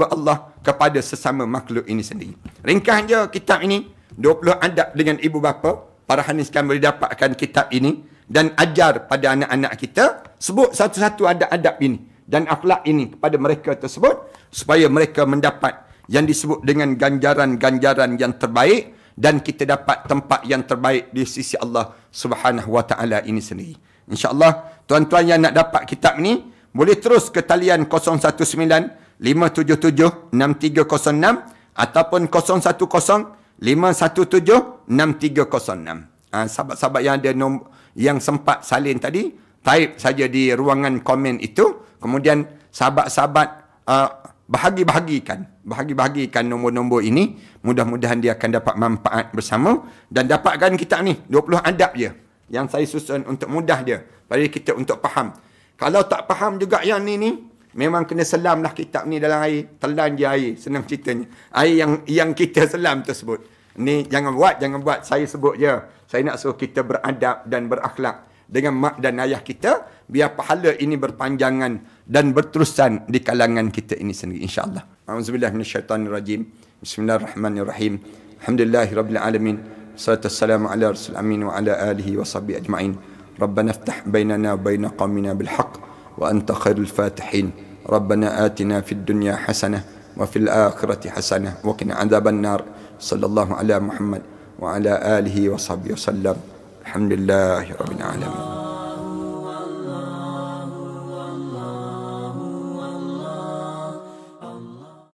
Allah kepada sesama makhluk ini sendiri. Ringkas je kitab ini, 20 adab dengan ibu bapa. Para haniskan boleh dapatkan kitab ini dan ajar pada anak-anak kita, sebut satu-satu adab-adab ini dan akhlak ini kepada mereka tersebut, supaya mereka mendapat yang disebut dengan ganjaran-ganjaran yang terbaik, dan kita dapat tempat yang terbaik di sisi Allah Subhanahu wa taala ini sendiri. InsyaAllah tuan-tuan yang nak dapat kitab ni boleh terus ke talian 019 577 6306 ataupun 010 517 6306. Sahabat-sahabat yang ada yang sempat salin tadi, type saja di ruangan komen itu, kemudian sahabat-sahabat bahagi-bahagikan nombor-nombor ini. Mudah-mudahan dia akan dapat manfaat bersama dan dapatkan kitab ni 20 adab je yang saya susun untuk mudah dia bagi kita untuk faham. Kalau tak faham juga yang ni memang kena selamlah kitab ni dalam air, telan je air, senang ceritanya. Air yang kita selam tersebut. Ni jangan buat, saya sebut je. Saya nak suruh kita beradab dan berakhlak dengan mak dan ayah kita, biar pahala ini berpanjangan dan berterusan di kalangan kita ini sendiri, insya-Allah. A'udzubillahi minasyaitonirrajim. Bismillahirrahmanirrahim. Alhamdulillahirabbil alamin. Wassalatu wassalamu ala rasul amin wa ala alihi wa sahbihi ajma'in. Rabbana iftah bainana wa bain qaumina bil haqq wa anta khairul fatihin. Rabbana atina fid dunya hasanah wa fil akhirati hasanah wa qina adzaban nar. Sallallahu ala Muhammad wa ala alihi wa sahbihi wasallam. Alhamdulillahirabbil alamin.